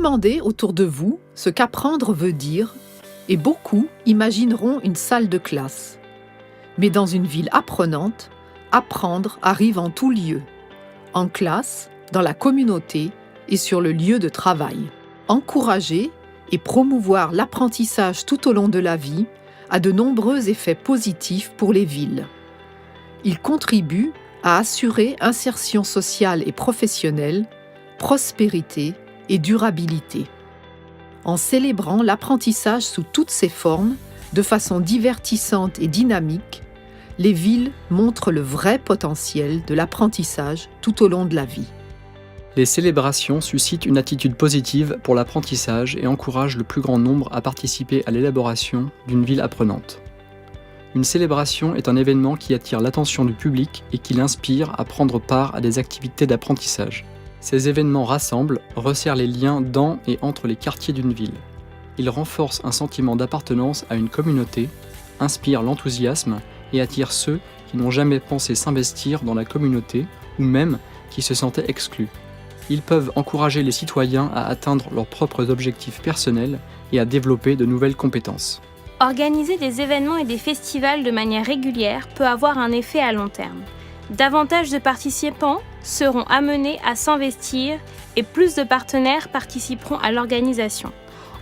Demandez autour de vous ce qu'apprendre veut dire et beaucoup imagineront une salle de classe. Mais dans une ville apprenante, apprendre arrive en tout lieu, en classe, dans la communauté et sur le lieu de travail. Encourager et promouvoir l'apprentissage tout au long de la vie a de nombreux effets positifs pour les villes. Il contribue à assurer insertion sociale et professionnelle, prospérité et durabilité. En célébrant l'apprentissage sous toutes ses formes, de façon divertissante et dynamique, les villes montrent le vrai potentiel de l'apprentissage tout au long de la vie. Les célébrations suscitent une attitude positive pour l'apprentissage et encouragent le plus grand nombre à participer à l'élaboration d'une ville apprenante. Une célébration est un événement qui attire l'attention du public et qui l'inspire à prendre part à des activités d'apprentissage. Ces événements rassemblent, resserrent les liens dans et entre les quartiers d'une ville. Ils renforcent un sentiment d'appartenance à une communauté, inspirent l'enthousiasme et attirent ceux qui n'ont jamais pensé s'investir dans la communauté ou même qui se sentaient exclus. Ils peuvent encourager les citoyens à atteindre leurs propres objectifs personnels et à développer de nouvelles compétences. Organiser des événements et des festivals de manière régulière peut avoir un effet à long terme. Davantage de participants seront amenés à s'investir et plus de partenaires participeront à l'organisation,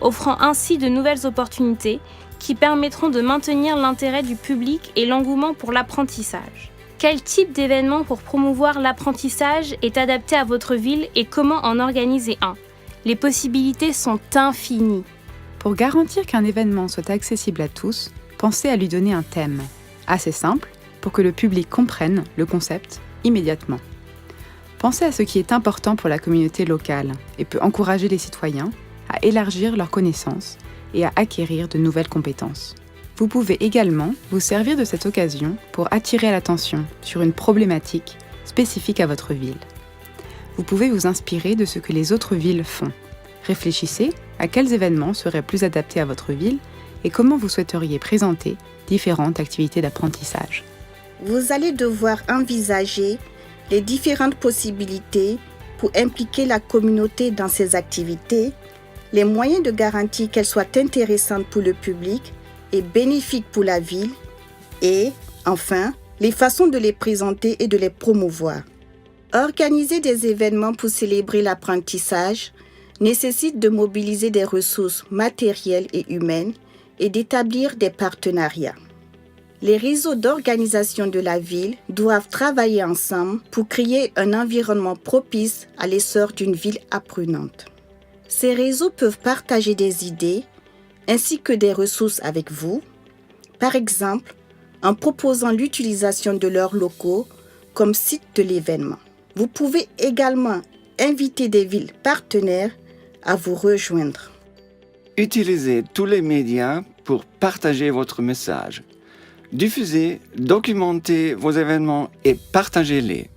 offrant ainsi de nouvelles opportunités qui permettront de maintenir l'intérêt du public et l'engouement pour l'apprentissage. Quel type d'événement pour promouvoir l'apprentissage est adapté à votre ville et comment en organiser un ? Les possibilités sont infinies. Pour garantir qu'un événement soit accessible à tous, pensez à lui donner un thème, assez simple pour que le public comprenne le concept immédiatement. Pensez à ce qui est important pour la communauté locale et peut encourager les citoyens à élargir leurs connaissances et à acquérir de nouvelles compétences. Vous pouvez également vous servir de cette occasion pour attirer l'attention sur une problématique spécifique à votre ville. Vous pouvez vous inspirer de ce que les autres villes font. Réfléchissez à quels événements seraient plus adaptés à votre ville et comment vous souhaiteriez présenter différentes activités d'apprentissage. Vous allez devoir envisager les différentes possibilités pour impliquer la communauté dans ces activités, les moyens de garantir qu'elles soient intéressantes pour le public et bénéfiques pour la ville, et, enfin, les façons de les présenter et de les promouvoir. Organiser des événements pour célébrer l'apprentissage nécessite de mobiliser des ressources matérielles et humaines et d'établir des partenariats. Les réseaux d'organisation de la ville doivent travailler ensemble pour créer un environnement propice à l'essor d'une ville apprenante. Ces réseaux peuvent partager des idées ainsi que des ressources avec vous, par exemple en proposant l'utilisation de leurs locaux comme site de l'événement. Vous pouvez également inviter des villes partenaires à vous rejoindre. Utilisez tous les médias pour partager votre message. Diffusez, documentez vos événements et partagez-les.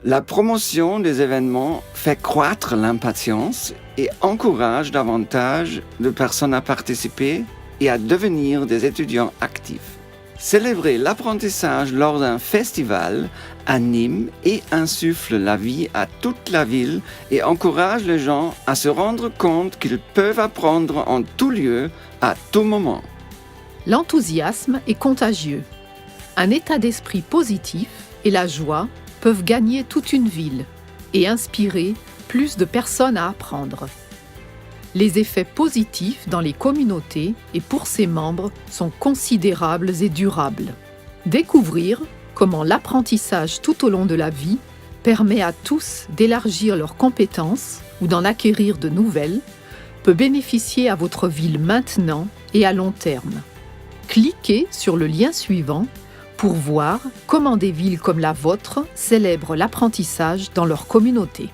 La promotion des événements fait croître l'impatience et encourage davantage de personnes à participer et à devenir des étudiants actifs. Célébrer l'apprentissage lors d'un festival anime et insuffle la vie à toute la ville et encourage les gens à se rendre compte qu'ils peuvent apprendre en tout lieu, à tout moment. L'enthousiasme est contagieux. Un état d'esprit positif et la joie peuvent gagner toute une ville et inspirer plus de personnes à apprendre. Les effets positifs dans les communautés et pour ses membres sont considérables et durables. Découvrir comment l'apprentissage tout au long de la vie permet à tous d'élargir leurs compétences ou d'en acquérir de nouvelles peut bénéficier à votre ville maintenant et à long terme. Cliquez sur le lien suivant pour voir comment des villes comme la vôtre célèbrent l'apprentissage dans leur communauté.